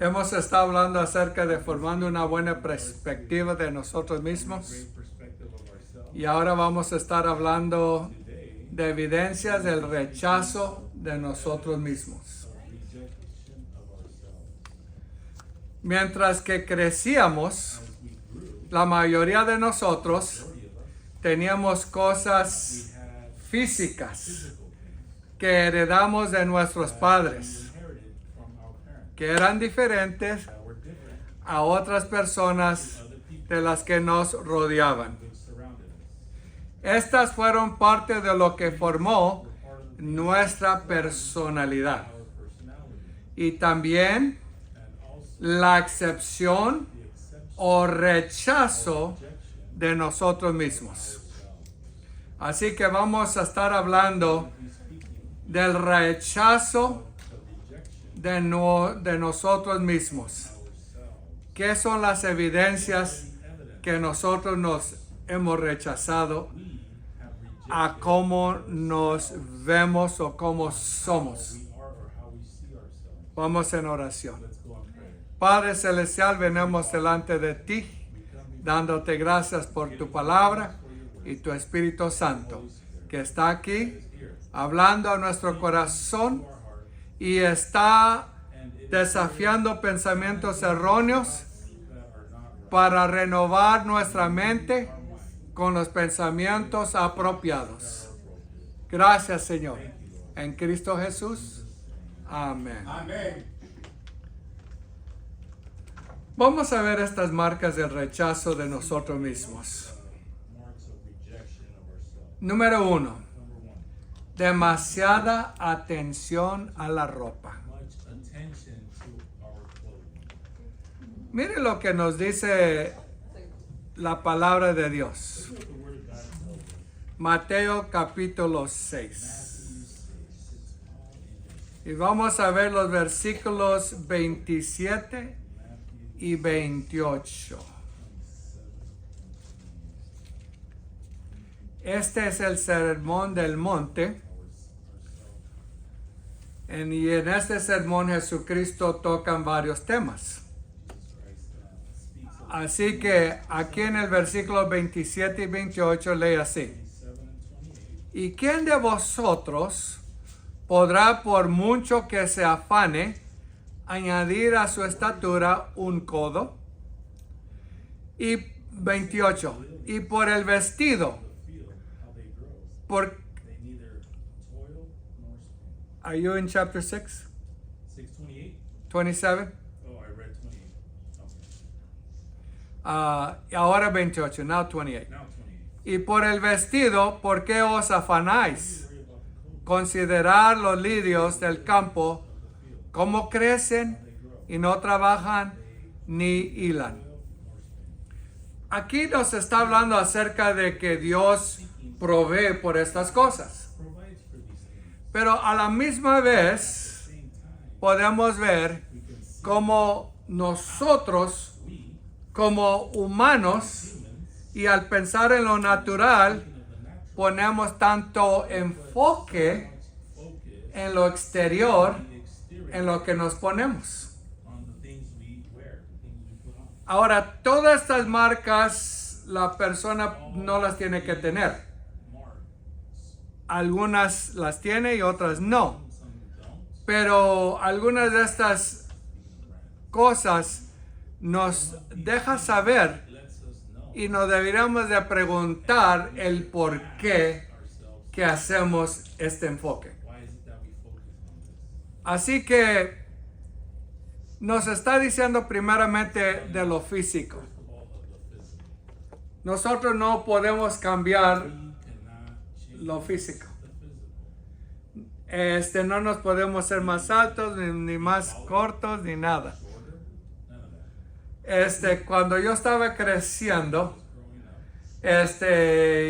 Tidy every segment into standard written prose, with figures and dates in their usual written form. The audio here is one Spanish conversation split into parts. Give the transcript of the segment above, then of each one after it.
Hemos estado hablando acerca de formando una buena perspectiva de nosotros mismos. Y ahora vamos a estar hablando de evidencias del rechazo de nosotros mismos. Mientras que crecíamos, la mayoría de nosotros teníamos cosas físicas que heredamos de nuestros padres, que eran diferentes a otras personas de las que nos rodeaban. Estas fueron parte de lo que formó nuestra personalidad. Y también la excepción o rechazo de nosotros mismos. Así que vamos a estar hablando del rechazo de nosotros mismos. ¿Qué son las evidencias que nosotros nos hemos rechazado a cómo nos vemos o cómo somos? Vamos en oración. Padre Celestial, venimos delante de ti, dándote gracias por tu palabra y tu Espíritu Santo, que está aquí, hablando a nuestro corazón y está desafiando pensamientos erróneos para renovar nuestra mente con los pensamientos apropiados. Gracias, Señor. En Cristo Jesús. Amén. Amén. Vamos a ver estas marcas del rechazo de nosotros mismos. Número 1. Demasiada atención a la ropa. Mire lo que nos dice la palabra de Dios. Mateo capítulo 6. Y vamos a ver los versículos 27 y 28. Este es el sermón del monte. Y en este sermón Jesucristo toca varios temas. Así que aquí en el versículo 27 y 28 lee así. ¿Y quién de vosotros podrá, por mucho que se afane, añadir a su estatura un codo? Y 28. Y por el vestido. Are you in chapter 6? 27? Oh, I read 28. Ahora 28, now 28. Now 28. Y por el vestido, ¿por qué os afanáis? Considerad los lirios del campo, cómo crecen y no trabajan ni hilan. Aquí nos está hablando acerca de que Dios provee por estas cosas. Pero a la misma vez podemos ver cómo nosotros, como humanos, y al pensar en lo natural, ponemos tanto enfoque en lo exterior, en lo que nos ponemos. Ahora, todas estas marcas la persona no las tiene que tener. Algunas las tiene y otras no. Pero algunas de estas cosas nos deja saber y nos deberíamos de preguntar el por qué que hacemos este enfoque. Así que nos está diciendo primeramente de lo físico. Nosotros no podemos cambiar lo físico. No nos podemos ser más altos, ni más cortos, ni nada. Cuando yo estaba creciendo,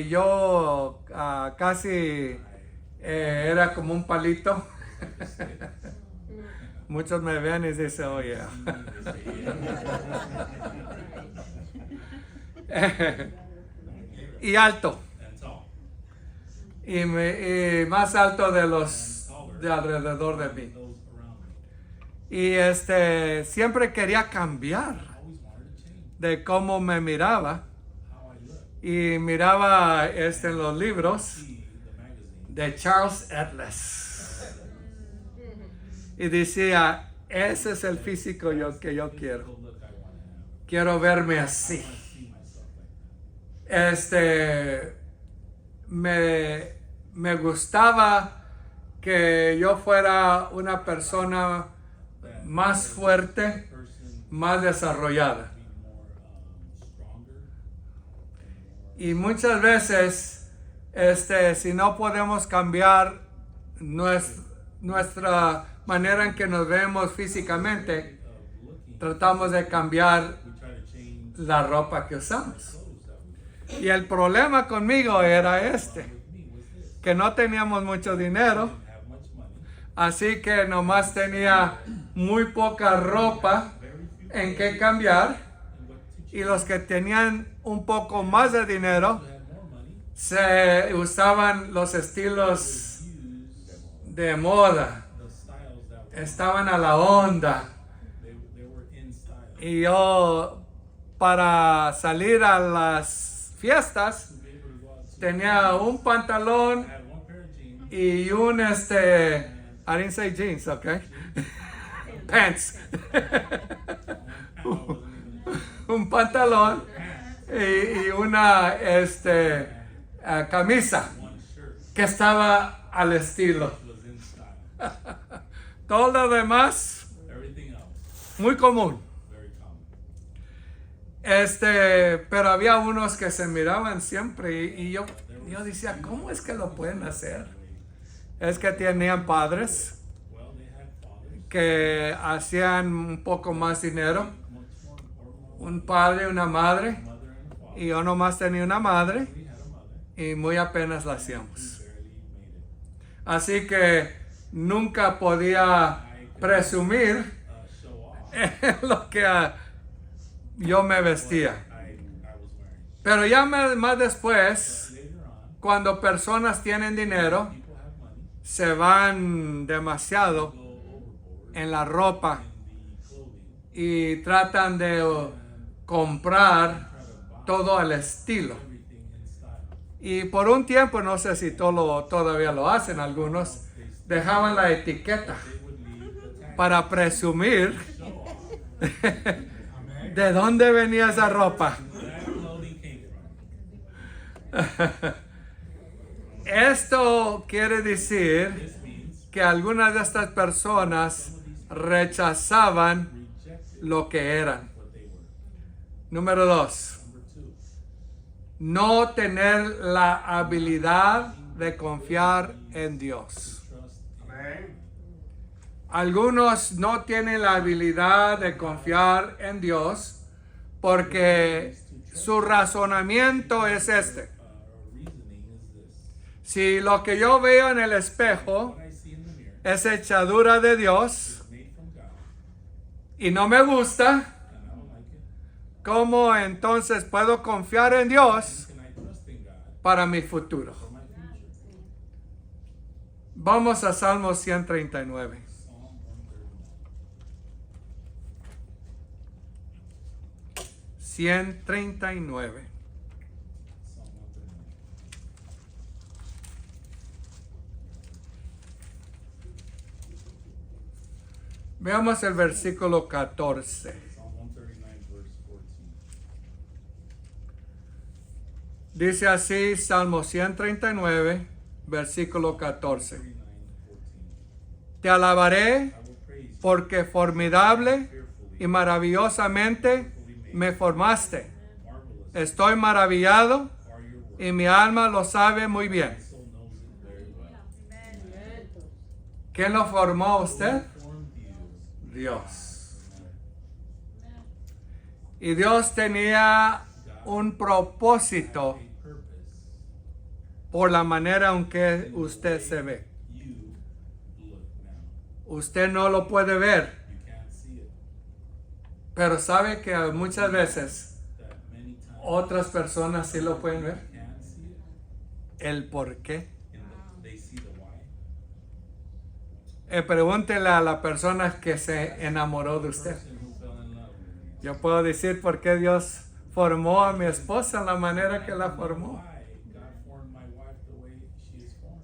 yo casi era como un palito. Muchos me ven y dicen, oh yeah. Y alto. Y más alto de los de alrededor de mí. Y siempre quería cambiar de cómo me miraba. Y miraba en los libros de Charles Atlas. Y decía, ese es el físico que yo quiero. Quiero verme así. Me gustaba que yo fuera una persona más fuerte, más desarrollada. Y muchas veces, si no podemos cambiar nuestra manera en que nos vemos físicamente, tratamos de cambiar la ropa que usamos. Y el problema conmigo era que no teníamos mucho dinero, así que nomás tenía muy poca ropa en que cambiar. Y los que tenían un poco más de dinero se usaban los estilos de moda, estaban a la onda. Y yo, para salir a las fiestas, tenía un pantalón y un I didn't say jeans, okay? Pants. Un pantalón y una camisa que estaba al estilo. Todo lo demás muy común. Pero había unos que se miraban siempre y yo decía, ¿cómo es que lo pueden hacer? Es que tenían padres que hacían un poco más dinero. Un padre y una madre, y yo nomás tenía una madre y muy apenas la hacíamos. Así que nunca podía presumir en lo que yo me vestía. Pero ya más después, cuando personas tienen dinero, se van demasiado en la ropa y tratan de comprar todo al estilo. Y por un tiempo, no sé si todavía lo hacen algunos, dejaban la etiqueta para presumir de dónde venía esa ropa. Esto quiere decir que algunas de estas personas rechazaban lo que eran. Número 2. No tener la habilidad de confiar en Dios. Algunos no tienen la habilidad de confiar en Dios porque su razonamiento es si lo que yo veo en el espejo es hechadura de Dios y no me gusta, ¿cómo entonces puedo confiar en Dios para mi futuro? Vamos a Salmo 139. Veamos el versículo 14. Dice así, Salmo 139, versículo 14. Te alabaré porque formidable y maravillosamente me formaste. Estoy maravillado y mi alma lo sabe muy bien. ¿Quién lo formó a usted? Dios. Y Dios tenía un propósito por la manera en que usted se ve. Usted no lo puede ver, pero sabe que muchas veces otras personas sí lo pueden ver. El por qué. Pregúntele a la persona que se enamoró de usted. person who fell in love with me. Yo puedo decir por qué Dios formó a mi esposa en la manera que la formó. Why God formed my wife the way she is formed.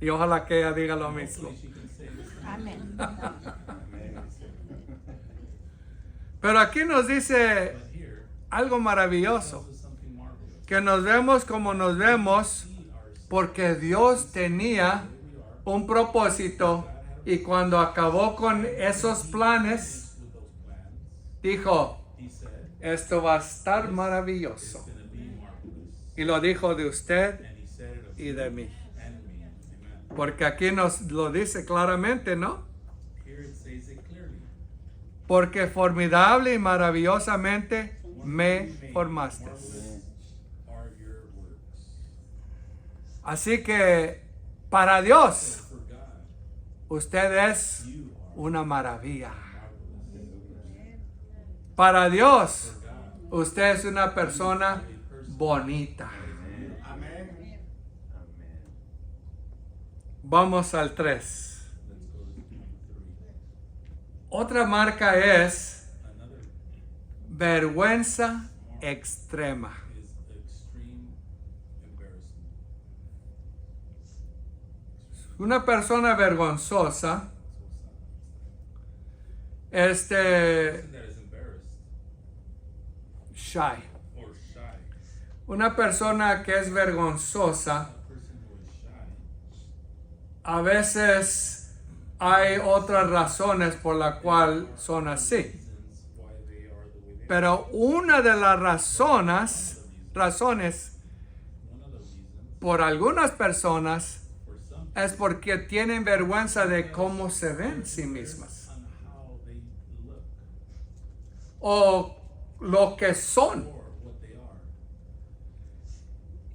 Y ojalá que ella diga lo mismo. Hopefully she can say this. Amén. Pero aquí nos dice But here, algo maravilloso. this is something marvelous. Que nos vemos como nos vemos See ourselves porque Dios tenía un propósito y cuando acabó con esos planes, with those plans. dijo, He said, esto va a estar maravilloso. it's going to be marvelous. Y lo dijo de usted And he said it of y de mí. and me. Amen. Porque aquí nos lo dice claramente, ¿no? Here it says it clearly. Porque formidable y maravillosamente me formaste. Marvelous are your works. Así que para Dios, For God, usted es you are una maravilla. marvelous. Para Dios, For God, usted es una persona bonita. Vamos al 3. let's go to number 3. Otra marca es Another vergüenza extrema. is extreme embarrassment. Una persona vergonzosa, Person that is embarrassed shy. or shy. Una persona que es vergonzosa, A person who is shy, a veces hay otras razones por la cual son así. reasons why they are the way they are. Pero una de las razones One of the reasons por algunas personas for some es porque tienen vergüenza de cómo se ven sí mismas on how they look o lo que son. or what they are.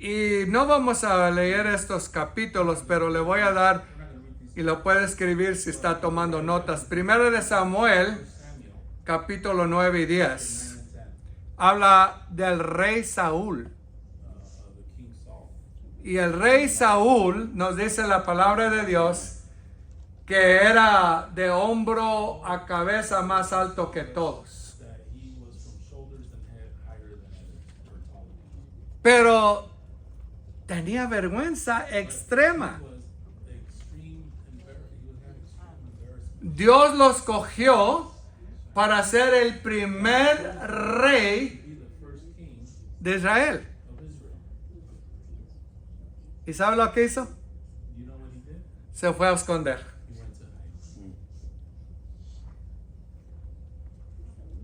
Y no vamos a leer estos capítulos, pero le voy a dar We're not going to read these. y lo puede escribir si está tomando notas. Primero de Samuel, Samuel, capítulo 9 y 10. 9 and 10, Habla del rey Saúl. of the King Saul. Y el rey Saúl, nos dice la palabra de Dios, que era de hombro a cabeza más alto que todos. That he was from shoulders and head higher than others, or taller. Pero tenía vergüenza extrema. He was extreme embarrassment. He was having extreme embarrassment. Dios lo escogió para ser el primer rey Be the first king de Israel. of Israel. ¿Y sabe lo que hizo? You know what he did? Se fue a esconder. He went to hide.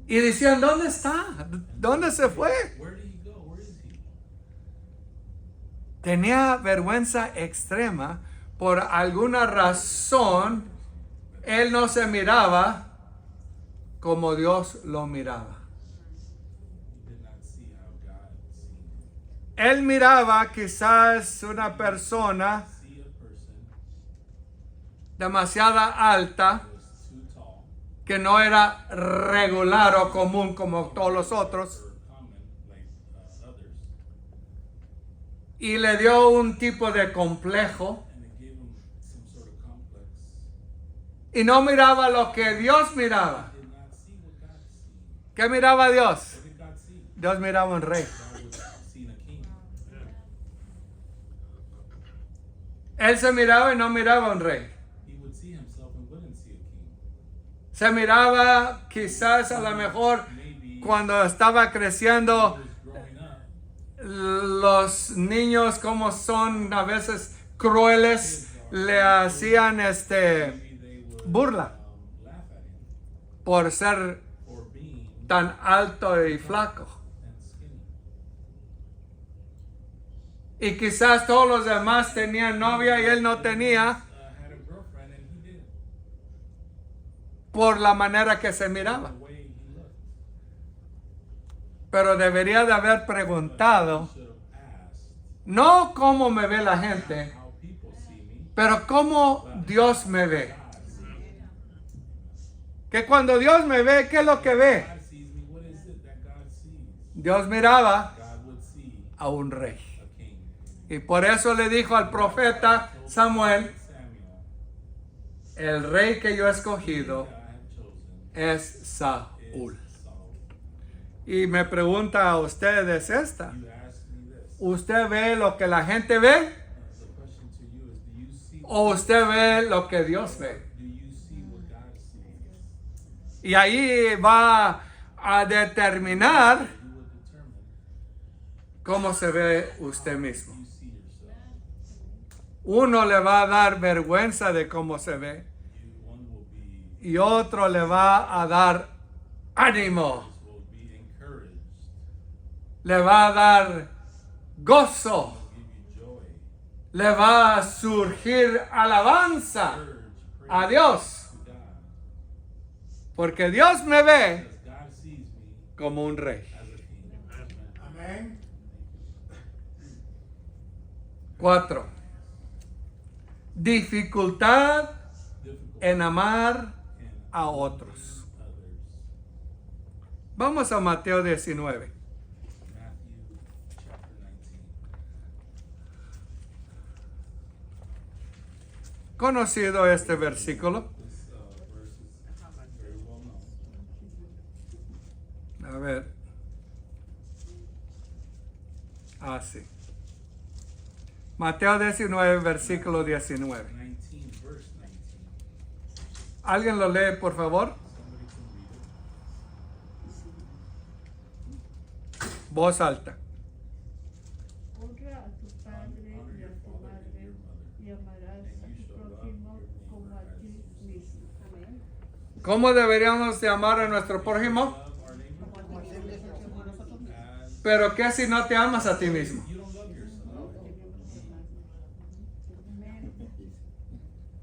Y decían, ¿dónde está? ¿Dónde se fue? Where did he go? Where is he? Tenía vergüenza extrema. Por alguna razón, él no se miraba como Dios lo miraba. He did not see how God seen him. Él miraba quizás una persona See a person demasiado alta, who was too tall que no era regular o común como todos los otros, or common like others, y le dio un tipo de complejo, and it gave him some sort of complex. y no miraba lo que Dios miraba. Did not see what God seen. ¿Qué miraba Dios? What did God see? Dios miraba un rey. God was seeing a king. Él se miraba y no miraba un rey. He would see himself and wouldn't see a king. Se miraba quizás a lo mejor Maybe cuando estaba creciendo, he was growing up. los niños como son a veces crueles, le hacían Maybe they would burla laugh at him por ser for being tan alto y flaco. and skinny. Y quizás todos los demás tenían novia y él no tenía Had a girlfriend and he didn't. por la manera que se miraba. The way he looked. Pero debería de haber preguntado, Should have asked no cómo me ve la gente, how people see me. pero cómo Dios me ve. God sees me. Que cuando Dios me ve, ¿qué es lo que ve? God sees me. What is it that God sees? Dios miraba God would see a un rey. a king. Y por eso le dijo al profeta Samuel, Samuel, el rey que yo he escogido I have chosen es Saúl. is Saul. Y me pregunta a ustedes esta. You ask me this. ¿Usted ve lo que la gente ve The question to you is, do you see o usted ve lo que Dios ve? do you see what God sees? Y ahí va a determinar You will determine cómo se ve usted mismo. you see yourself. Uno le va a dar vergüenza de cómo se ve One will be y otro le va a dar ánimo, will be encouraged, le va a dar gozo, give you joy, le va a surgir alabanza urge, praise a Dios, to God. porque Dios me ve Because God sees me como un rey. as a king. Amen. 4. Dificultad Difficult en amar in a otros. others. Vamos a Mateo 19. Matthew chapter 19. Conocido este versículo. This verse is very well known. A ver. Sí. Mateo 19, versículo 19. 19, verse 19. ¿Alguien lo lee, por favor? Somebody can read it. Voz alta. Honra a tu padre y a tu madre y amarás a tu prójimo como a ti mismo. Amén. ¿Cómo deberíamos de amar a nuestro prójimo? Love our neighbor. As Pero ¿qué si no te amas a ti mismo? you don't love yourself.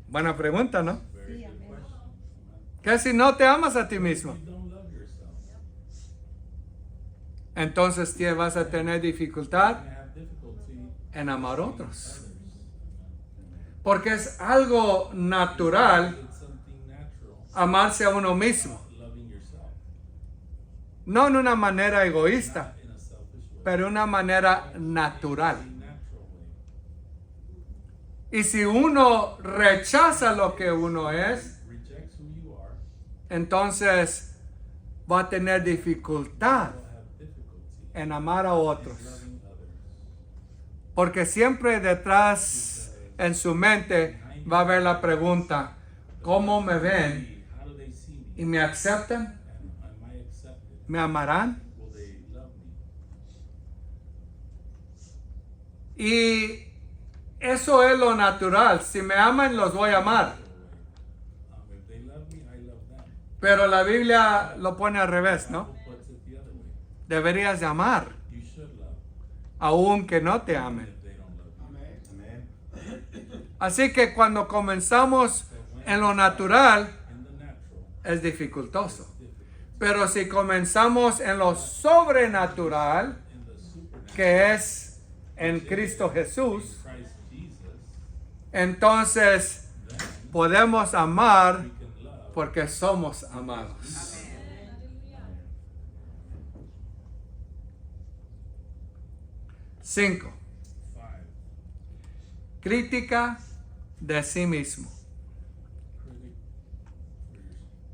Buena pregunta, ¿no? Very Sí, good amén. question. ¿Qué si no te amas a ti mismo? You don't love yourself. Entonces ¿qué vas a tener dificultad You have difficulty en amar a otros. others. Porque es algo natural It's something natural. amarse a uno mismo. Loving yourself. No en una manera egoísta, In a selfish way. pero de una manera natural. A natural way. Y si uno rechaza lo que uno es, Rejects who you are. entonces va a tener dificultad Will have difficulty en amar a otros. loving others. Porque siempre detrás en su mente va a haber la pregunta, ¿cómo me ven? How do they see me? ¿Y me aceptan? Am I accepted? ¿Me amarán? Will they love me? Y eso es lo natural. Si me aman, los voy a amar. If they love me, I love them. Pero la Biblia lo pone al revés, ¿no? Bible puts it the other way. Deberías de amar, You should love, aunque no te even amen. if they don't love you. Así que cuando comenzamos en lo natural, In the natural, es dificultoso. difficult. Pero si comenzamos en lo sobrenatural, In the supernatural, que es en Cristo Jesús, Christ Jesus, entonces then podemos amar we can love porque somos amados. Cinco. 5. Crítica de sí mismo.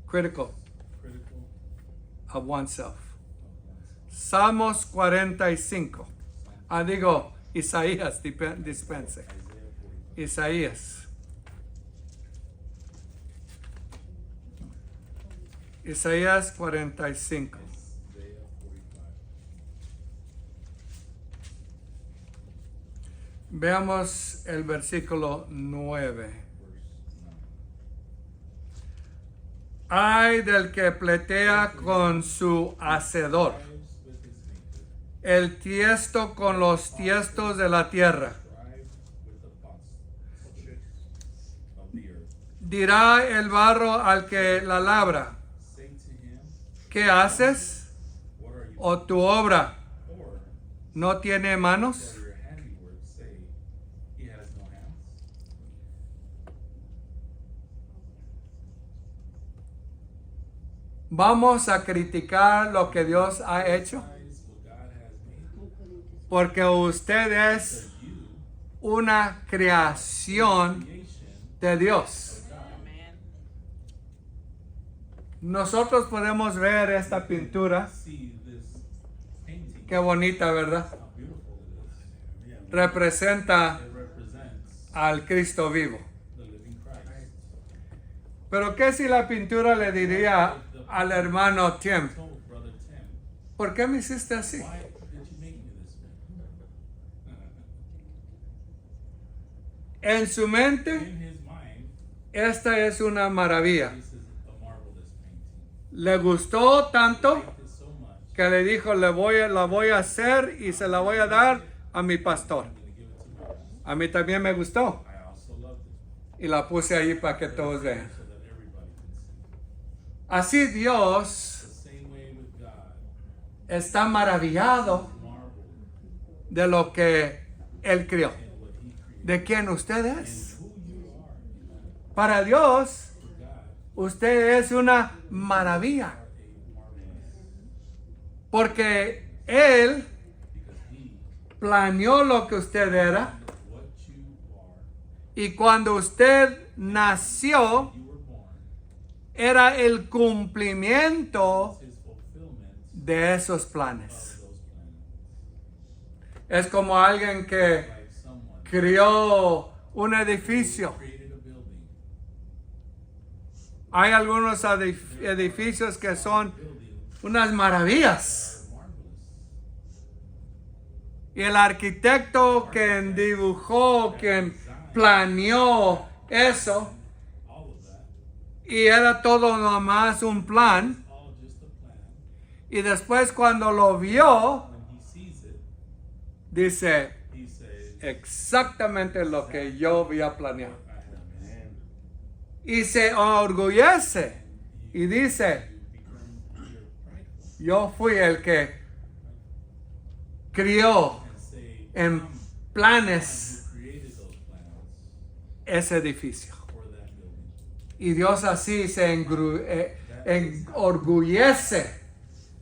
Critical Critical of oneself. of oneself. Salmos 45. Digo, Isaías, dispense. Isaiah 45. Isaías. Isaías 45. Isaiah 45. Veamos el versículo 9. Verse 9. Ay del que pletea con su hacedor, Strives with his maker, el tiesto con los tiestos de la tierra. strives with the pots of the earth. Dirá el barro al que la labra, Say to him, ¿qué haces? what are you? ¿O tu obra Or no tiene manos? for your handiwork, say, he has no hands. Vamos a criticar lo que Dios ha hecho, Criticize what God has made. porque usted es Because you, una creación creation de Dios. of God. Nosotros podemos ver esta pintura. See this painting, Qué bonita, ¿verdad? how beautiful it is. Representa It represents al Cristo vivo. the living Christ. Pero ¿qué si la pintura le diría al hermano Tim? Told Brother Tim, ¿Por qué me hiciste así? why did you make me this way? En su mente, In his mind, esta es una maravilla. this is a marvelous painting. Le gustó tanto Liked it so much, que le dijo, la voy a hacer y se la voy a dar a mi pastor. I'm going to give it to my pastor. A mí también me gustó I also loved it, y la puse ahí para que todos vean. so that everybody can see. Así Dios The same way with God, está maravillado marveled de lo que Él crió. in what he created. ¿De quién usted es? Who you are, Para Dios, for God, usted es una maravilla. are a marvelous, Porque Él because he planeó lo que usted era. is what you are. Y cuando usted nació, You were born. era el cumplimiento It's his fulfillment de esos of planes. those plans. Es como alguien que Like someone crió un edificio. created a building. Hay algunos edificios que son Buildings unas maravillas. are marvelous. Y el arquitecto quien dibujó, quien planeó eso, All of that, y era todo nomás un plan. all just a plan. Y después cuando lo vio, When he sees it, dice, he says, exactamente lo que yo había planeado. I have planned. Y se enorgullece y dice, You're prideful yo fui el que crió and say, en "I'm planes who created those plans ese edificio. for that building." Y Dios así se enorgullece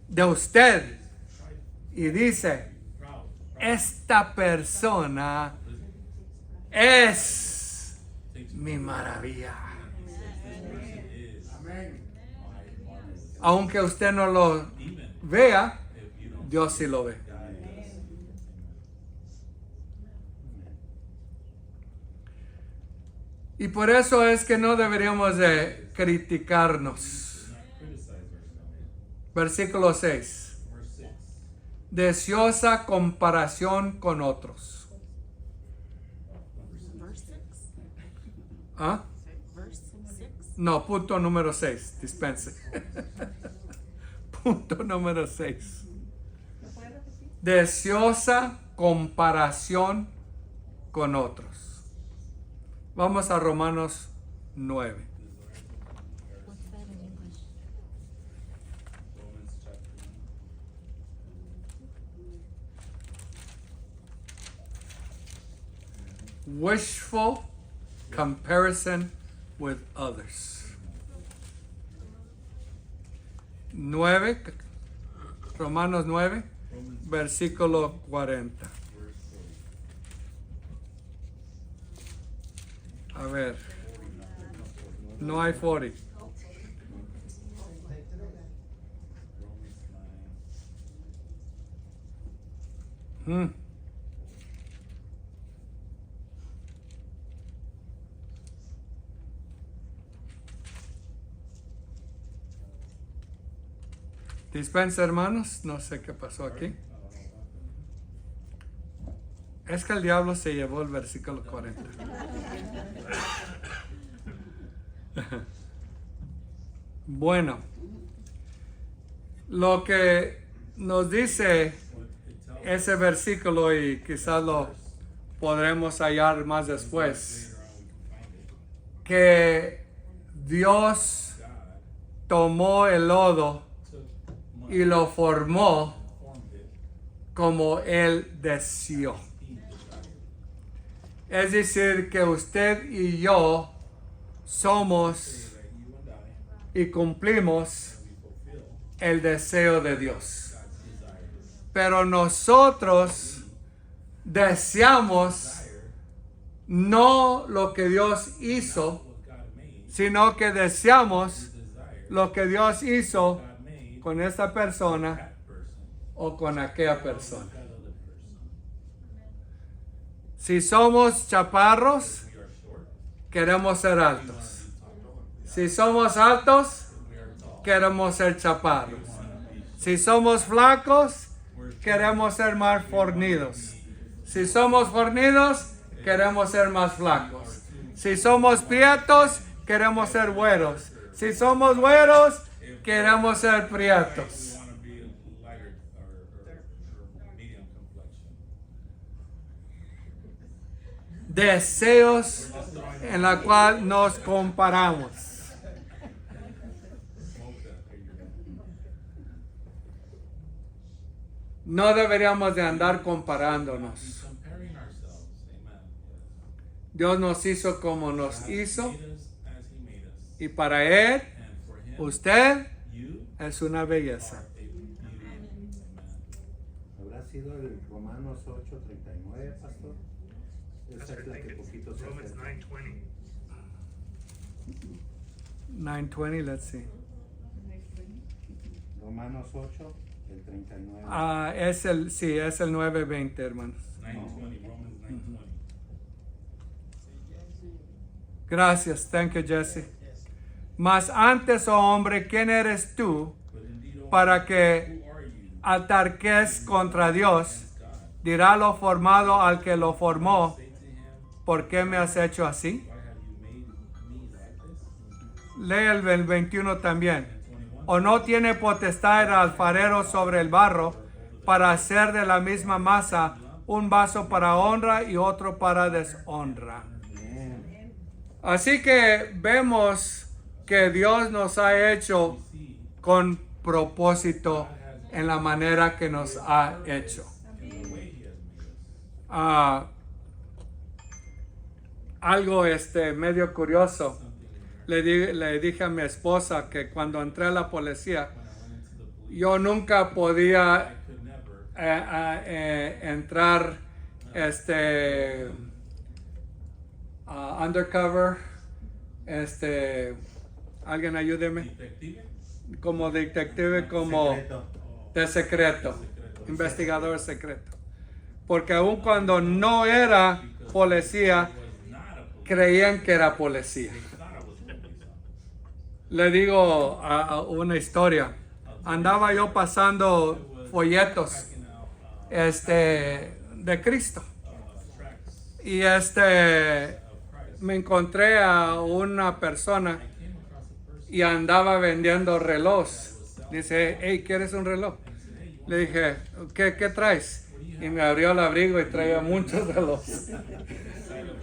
de usted Prideful, y dice, proud. esta persona es mi maravilla. He says, "This person is my marvelous." Aunque usted no lo Even vea, if you don't Dios sí lo ve. God does. Y por eso es que no deberíamos de criticarnos. Not criticize ourselves. Versículo 6. Verse 6. Deseosa comparación con otros. Verse 6? ¿Ah? Verse 6? No, punto número 6. Dispense. Punto número 6. ¿Lo puede repetir? Deseosa comparación con otros. Vamos a Romanos 9. What's that in English? Romans chapter 1. Wishful comparison with others. 9, Romanos 9, Romans versículo 40. verse 40. A ver, no hay 40. Romans 9. Hmm. Dispensa, hermanos, no sé qué pasó aquí. Es que el diablo se llevó el versículo 40. Bueno, lo que nos dice ese versículo, y quizás lo podremos hallar más después, que Dios tomó el lodo y lo formó como Él deseó. Es decir, que usted y yo somos y cumplimos el deseo de Dios. Pero nosotros deseamos no lo que Dios hizo, sino que deseamos lo que Dios hizo God made con esta persona that person o con aquella persona. that other person. Si somos chaparros, We are short, queremos ser we altos. want to be tall. Si somos altos, We are tall. queremos ser chaparros. We want to be Si somos flacos, queremos ser más fornidos. Si somos fornidos, queremos ser más flacos. Si somos prietos, queremos ser güeros. Si somos güeros, queremos ser prietos. we want to be lighter or medium complexion. Deseos en la cual nos comparamos. Smoke that figure. No deberíamos de andar comparándonos. Comparing ourselves. Amen. Dios nos hizo como nos hizo Made us as he made us. y para Él, And for him, usted you es una belleza. are a beauty. Amen. ¿Habrá sido el Romanos 8:39, pastor? Esa es la que poquito se Romans acerca. 9:20. 9:20, let's see. Romanos 8, el 39. Sí, es el 9:20, hermanos. 9:20, Romans 9:20. Gracias, thank you, Jesse. Mas antes, oh hombre, ¿quién eres tú But indeed, O para que who are you? atarques contra Dios? God. Dirá lo formado al que lo formó, Say to him, ¿por qué me has hecho así? why have you made me like this? Lee el 21 también. 21. ¿O no tiene potestad el alfarero sobre el barro para hacer de la misma masa un vaso para honra y otro para deshonra? Bien. Así que vemos que Dios nos ha hecho con propósito en la manera que nos ha hecho. In the way he has made us. Ah, algo medio curioso. Le dije a mi esposa que cuando entré a la policía, When I went into the police, yo nunca podía I could never entrar undercover, alguien ayúdeme, detective. como detective, como Secreto. de secreto, investigador secreto, porque aun cuando no era policía, Was not a police. creían que era policía. They thought I was a police officer. Le digo a una historia. Andaba yo pasando folletos Packing out de Cristo tracks y of Christ. me encontré a una persona I came across a person y andaba vendiendo relojes. Dice, hey, ¿quieres un reloj? Le dije, ¿qué traes? Y me abrió el abrigo y traía muchos relojes.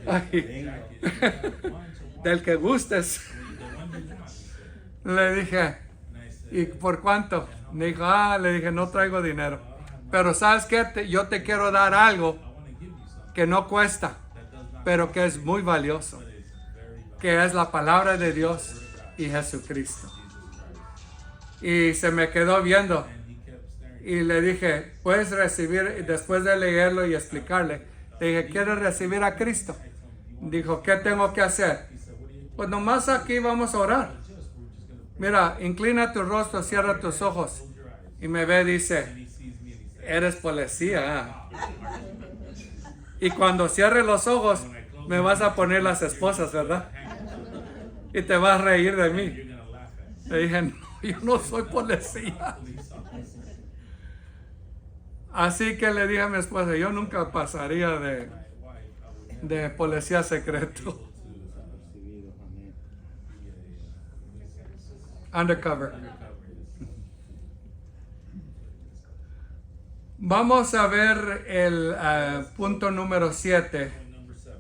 Ay, del que gustes. Le dije, and I said, ¿y por cuánto? Me dijo, le dije, no traigo dinero. Pero ¿sabes qué? Yo te quiero dar algo I want to give you something que no cuesta, that does not pero que es muy valioso, but is very valuable. que es la palabra de Dios y Jesucristo. Y se me quedó viendo And he kept staring. y le dije, puedes recibir, después de leerlo y explicarle, le dije, ¿quieres recibir a Cristo? Dijo, ¿qué tengo que hacer? He said, what do you Pues nomás aquí vamos a orar. we're just gonna Mira, inclina tu rostro, cierra tus ojos. close your eyes. Y me ve, And dice, he sees me and he says, eres policía. Y cuando cierre los ojos, me vas a poner las esposas, ¿verdad? Y te vas a reír de mí. you're gonna laugh at me. Le dije, no, yo no soy policía. Police officer. Así que le dije a mi esposa, yo nunca pasaría My wife, I would never de policía secreto, Recibido. Amén. undercover. Vamos a ver el punto número 7, Point number 7.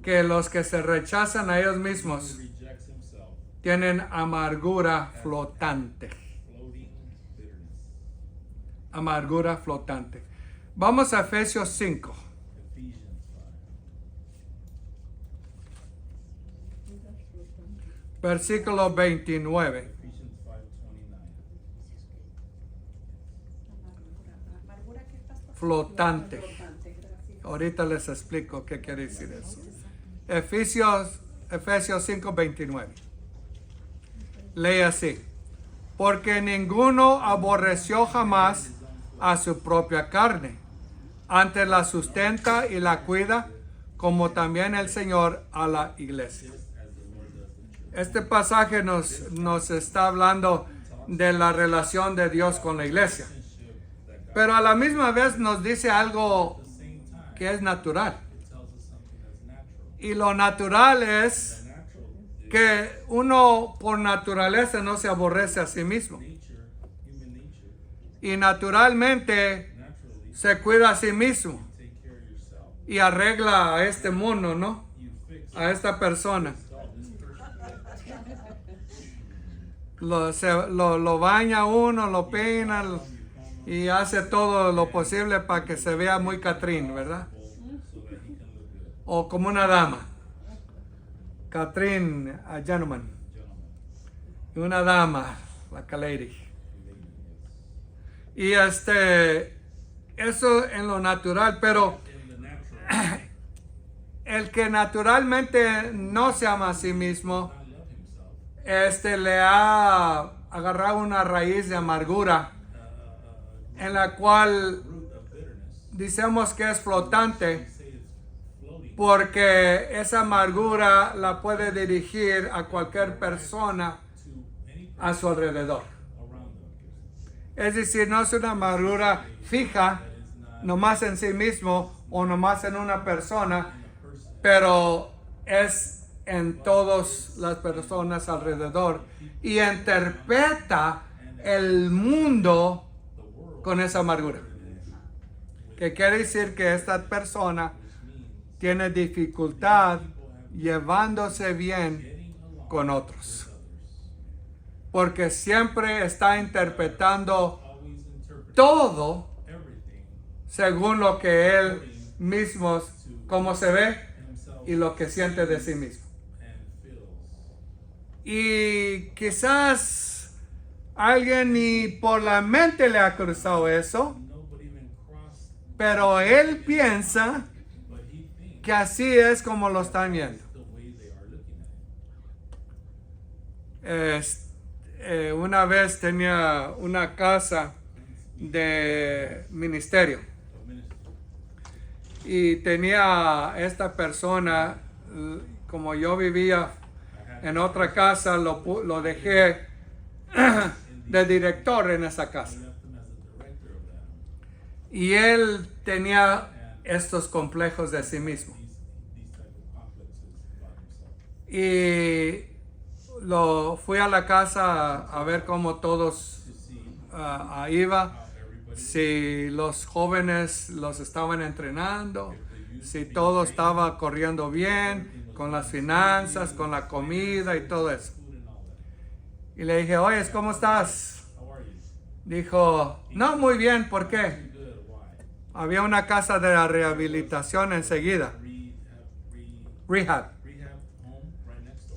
que los que se rechazan a ellos Who mismos rejects himself, tienen amargura flotante. floating bitterness. Amargura flotante. Vamos a Efesios 5, Ephesians 5. versículo 29. Ephesians 5:29. Flotante. Ahorita les explico qué quiere decir eso. Efesios 5:29. Lee así. porque ninguno aborreció jamás a su propia carne, antes la sustenta y la cuida, como también el Señor a la iglesia. Este pasaje nos está hablando de la relación de Dios con la iglesia, pero a la misma vez nos dice algo que es natural. Y lo natural es que uno por naturaleza no se aborrece a sí mismo. Y naturalmente se cuida a sí mismo y arregla a este mundo, ¿no? A esta persona. Lo baña uno, lo peina y hace todo lo posible para que se vea muy Catrín, ¿verdad? O como una dama. Catrín, a gentleman. Y una dama, like a lady. Y eso en lo natural, pero el que naturalmente no se ama a sí mismo, le ha agarrado una raíz de amargura en la cual decimos que es flotante, porque esa amargura la puede dirigir a cualquier persona a su alrededor. Es decir, no es una amargura fija, nomás en sí mismo o nomás en una persona, pero es en todas las personas alrededor y interpreta el mundo con esa amargura. Que quiere decir que esta persona tiene dificultad llevándose bien con otros, porque siempre está interpretando todo según lo que él mismo, cómo se ve y lo que siente de sí mismo. Y quizás alguien ni por la mente le ha cruzado eso, pero él piensa que así es como lo están viendo. Una vez tenía una casa de ministerio y tenía esta persona, como yo vivía en otra casa, lo dejé de director en esa casa. Y él tenía estos complejos de sí mismo. Y fui a la casa a ver cómo todos iba, si los jóvenes los estaban entrenando, si todo estaba corriendo bien, con las finanzas, con la comida y todo eso. Y le dije, oye, ¿cómo estás? Dijo, no, muy bien, ¿por qué? Había una casa de la rehabilitación enseguida. Rehab.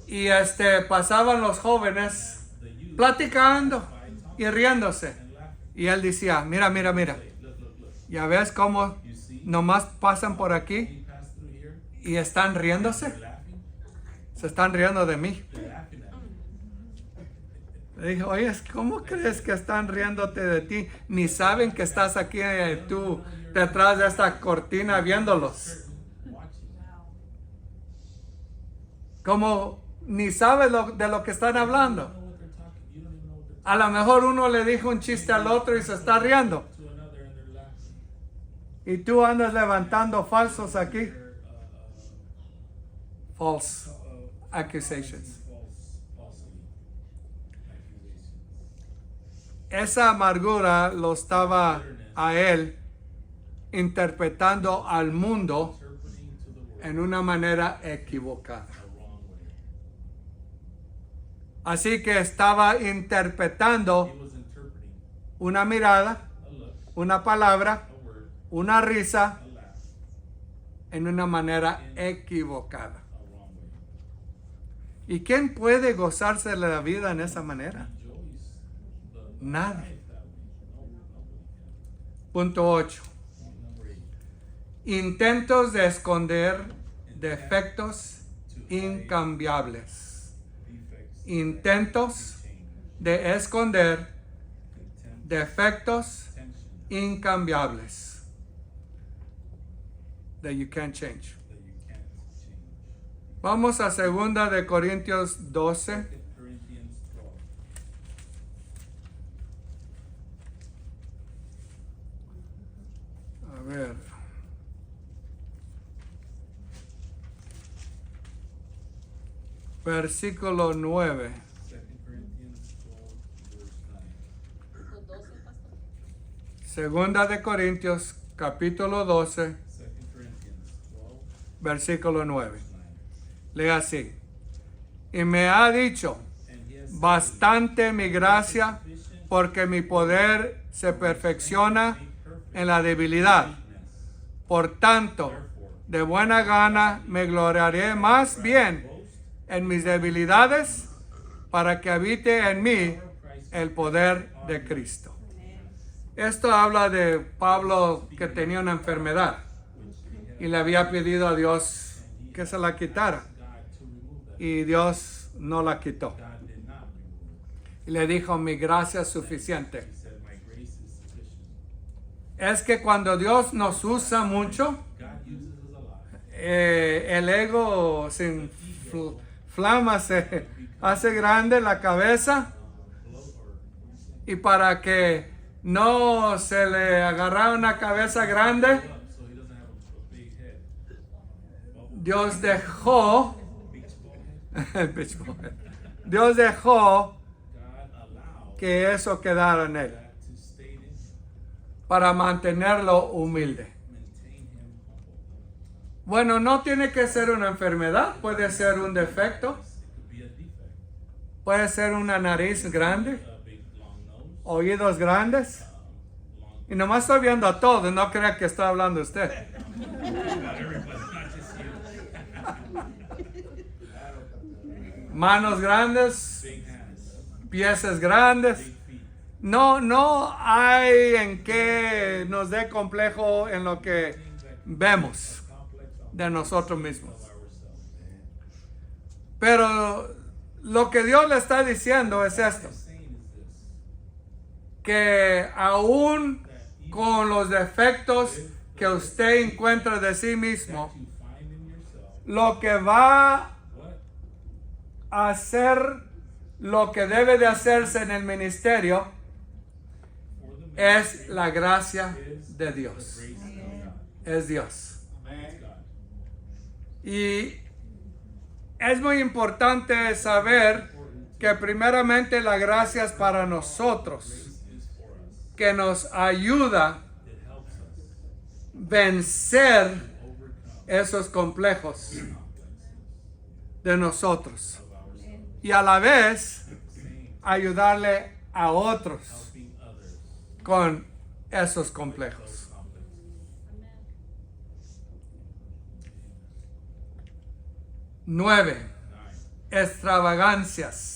Y pasaban los jóvenes platicando y riéndose. Y él decía, mira. ¿Ya ves cómo nomás pasan por aquí y están riéndose? Se están riendo de mí. Le dije, oye, ¿cómo crees que están riéndote de ti? Ni saben que estás aquí tú detrás de esta cortina viéndolos. Como ni sabes de lo que están hablando. A lo mejor uno le dijo un chiste al otro y se está riendo. Y tú andas levantando falsos aquí. False accusations. Esa amargura lo estaba a él interpretando al mundo en una manera equivocada. Así que estaba interpretando una mirada, una palabra, una risa en una manera equivocada. ¿Y quién puede gozarse de la vida en esa manera? Nadie. Punto 8. Intentos de esconder defectos incambiables. Intentos de esconder contempt, defectos tension incambiables that you can't change. that you can't change. Vamos a 2 de Corintios 12. 2 Corinthians 12. A ver. Versículo 9. 2 Corinthians 12, verse 9. Los 12, pastor. Segunda de Corintios, capítulo 12, 2 Corinthians 12, versículo 9. verse 9. Lea así. Y me ha dicho, And he has said, bastante mi gracia, porque mi poder se perfecciona en la debilidad. weakness. Por tanto, de buena gana me gloriaré más bien en mis debilidades, para que habite en mí el poder de Cristo. Esto habla de Pablo que tenía una enfermedad y le había pedido a Dios que se la quitara, God to remove that. y Dios no la quitó. God did not remove it. Y le dijo, mi gracia es suficiente. He said, my grace is sufficient. Es que cuando Dios nos usa mucho, God uses us a lot. el ego se inflama, se hace grande la cabeza, y para que no se le agarra una cabeza grande, So he doesn't have a big head. Dios dejó Big small head. el bitch boy. Dios dejó God allowed que eso quedara en él that to stay in him, para mantenerlo humilde. maintain him humble. Bueno, no tiene que ser una enfermedad, puede ser un defecto, It could be a defect. puede ser una nariz grande, A big long nose, oídos grandes. long. Y nomás estoy viendo a todos, no crea que estoy hablando a usted. Not everybody, not just you. Manos grandes, Big hands, pies grandes. big feet. No hay en qué nos dé complejo en lo que vemos Complex of de nosotros mismos. ourselves. Pero lo que Dios le está diciendo es esto, What he's saying is this. que aún con los defectos que usted encuentra de sí mismo, You find in yourself lo que va what a hacer lo que debe de hacerse en el ministerio for the man es la gracia is de the Dios. grace of God. Es Dios. It's God. Y es muy importante saber que primeramente la gracia es para nosotros, Grace is for us. que nos ayuda It helps us vencer overcome esos complejos complexes de nosotros of ourselves. y a la vez Same, ayudarle a otros helping others con esos those complejos. complexes. 9. 9. Extravagancias.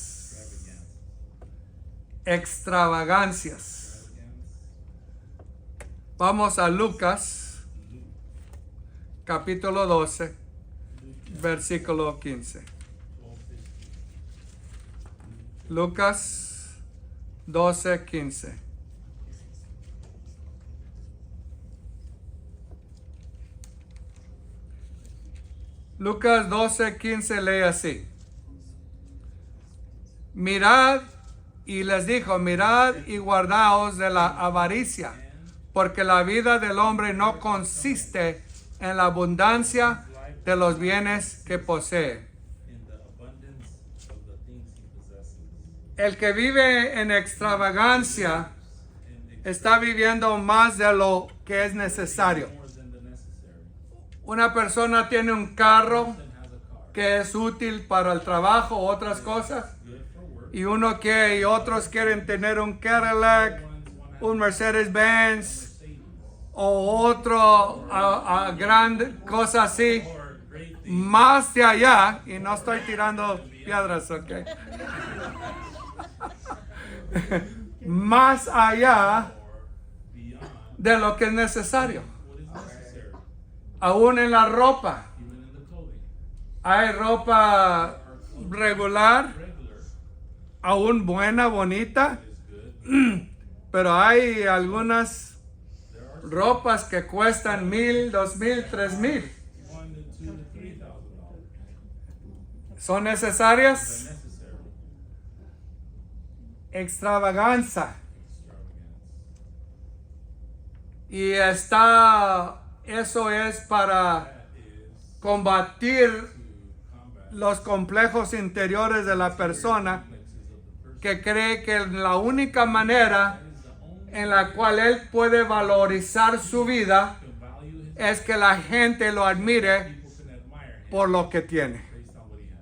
Extravagance. Extravagancias. Extravagance. Vamos a Lucas, capítulo 12, versículo 15. 12:15. Lucas 12, 15. Lucas 12, 15 lee así. Mirad, y les dijo, mirad y guardaos de la avaricia, porque la vida del hombre no consiste en la abundancia de los bienes que posee. In the abundance of the things he possesses. El que vive en extravagancia And está viviendo más de lo que es necesario. more than the necessary. Una persona tiene un carro Person has a car. que es útil para el trabajo o otras cosas, Good for work. y otros quieren tener un Cadillac, Ones wanna have un Mercedes-Benz Mercedes. o otro grande cosa así. Or great things. Más de allá, y no estoy tirando piedras, ok. Más allá Or beyond de lo que es necesario. what is necessary. Aún en la ropa. Even in the clothing. Hay ropa regular Regular. aún buena, bonita, is good. pero hay algunas There are ropas que cuestan 1,000, 2,000, 3,000. $1,000 to $2,000 to $3,000. ¿Son They're necesarias? necessary. Extravaganza. Extravagance. Y eso es para That is combatir to combat los complejos interiores de la persona complexes of the person. que cree que la única manera That is the only en la cual él puede valorizar su vida can value his es que la gente lo admire people can admire him por lo que tiene. based on what he has.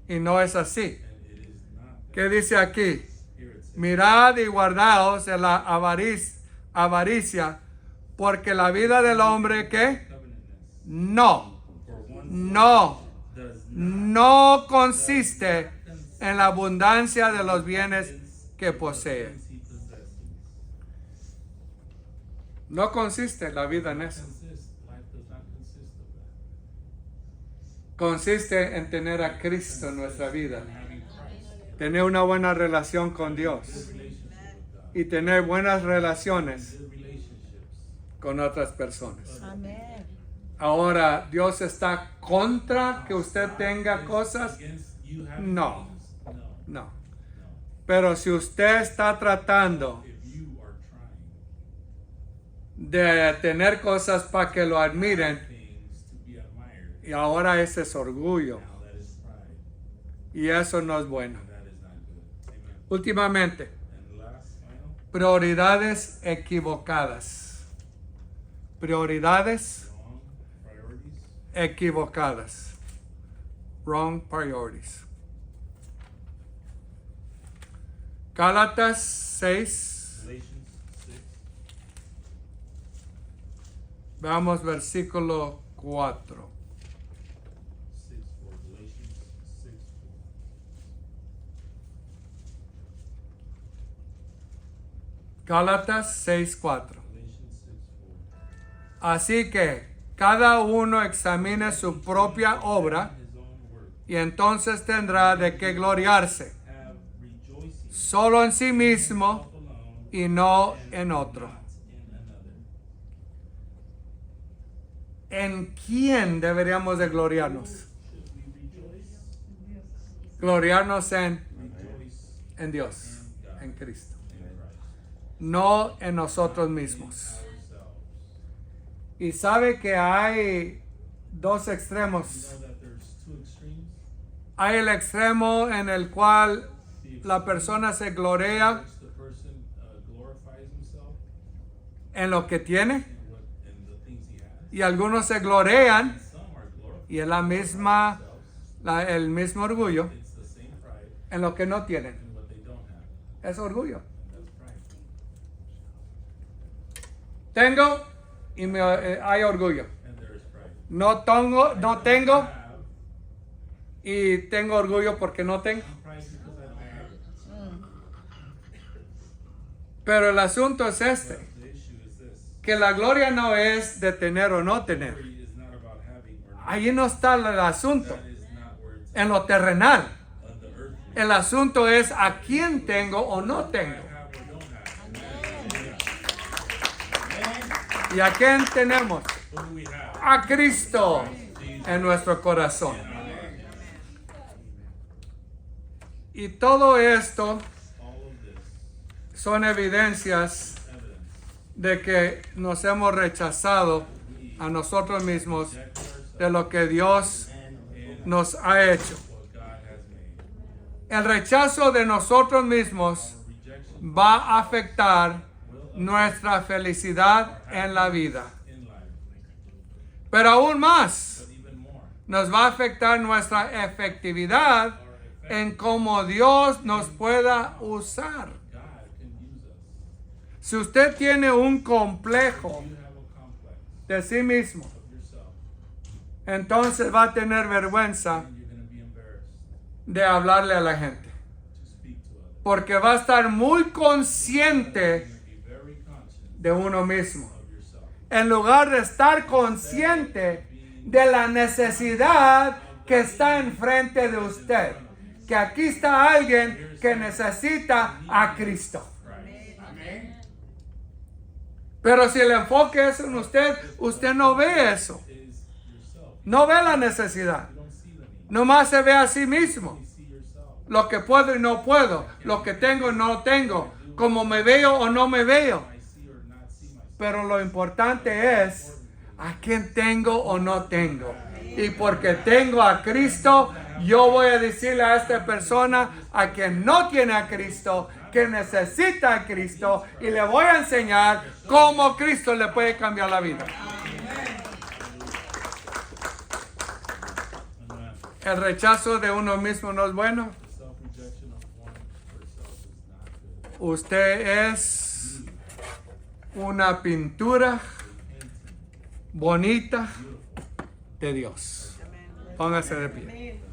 Y no es así. And it is not that. ¿Qué dice aquí? Here it says, Mirad y guardaos de la avaricia, porque la vida del hombre que covetousness, no, for one's no, does not no consiste en la abundancia de los bienes que posee. things he possesses. No consiste la vida en eso. Life does not consist of that. Consiste en tener a Cristo en nuestra vida, Having Christ, tener una buena relación con Dios relationship with God, y tener buenas relaciones good relationships. con otras personas. Amén. Ahora, ¿Dios está contra que usted tenga cosas? Against you having No. things? No. No. Pero si usted está tratando If you are trying de tener cosas para que lo admiren, things to be admired, y ahora ese es orgullo, now that is pride, y eso no es bueno. and that is not good. Amen. Últimamente, And last, final, prioridades equivocadas. Prioridades wrong priorities. equivocadas. Wrong priorities. Gálatas 6, Galatians 6, veamos versículo 4. 6:4. Galatians 6:4. Gálatas 6:4. Galatians 6:4. Así que cada uno examine su propia obra His own work, y entonces tendrá de qué gloriarse, have rejoicing solo en sí mismo alone, y no en otro. not in another. ¿En quién deberíamos de gloriarnos? Should we rejoice? Gloriarnos Rejoice en Dios, en Cristo, in Christ. no en nosotros mismos. Ourselves. Y sabe que hay dos extremos. You know that there's two extremes. Hay el extremo en el cual la persona se gloria Which the person glorifies himself en lo que tiene in the things he has. y algunos se glorian Some are glorifying y es la misma, themselves. el mismo orgullo It's the same pride en lo que no tienen. in what they don't have. Es orgullo. And that's pride. Tengo y hay orgullo. And there is pride. No tengo Have y tengo orgullo porque no tengo. pride because I don't have it. Pero el asunto es este, The issue is this. que la gloria no es de tener o no tener. Glory is not about having or not. Ahí no está el asunto, That is not where it's en lo terrenal. on the earth. El asunto es a quién tengo o no tengo. Have or don't have. ¿Y a quién tenemos? Who do we have? A Cristo en nuestro corazón. Y todo esto All of this son evidencias evidence. de que nos hemos rechazado a nosotros mismos Reject ourselves de lo que Dios in nos ha hecho. what God has made. El rechazo de nosotros mismos Rejection va a afectar nuestra felicidad en la vida. in life. Pero aún más, But even more, nos va a afectar nuestra efectividad en cómo Dios nos pueda usar. God can use us. Si usted tiene un complejo You have a complex de sí mismo, of yourself, entonces va a tener vergüenza and you're going to be embarrassed de hablarle a la gente. to speak to others. Porque va a estar muy consciente You're going to be very conscious de uno mismo. of yourself. En lugar de estar consciente de la necesidad que está enfrente de usted. que aquí está alguien que necesita a Cristo. Pero si el enfoque es en usted, usted no ve eso. Is yourself. No ve la necesidad. You don't see the need. Nomás se ve a sí mismo. You see yourself. Lo que puedo y no puedo. Lo que tengo y no tengo. Como me veo o no me veo. I see or not see myself. Pero lo importante es a quién tengo o no tengo. Y porque tengo a Cristo, yo voy a decirle a esta persona, a quien no tiene a Cristo, que necesita a Cristo, y le voy a enseñar cómo Cristo le puede cambiar la vida. Amen. El rechazo de uno mismo no es bueno. The self-rejection of one for self is not good. Usted es una pintura bonita de Dios. Póngase de pie.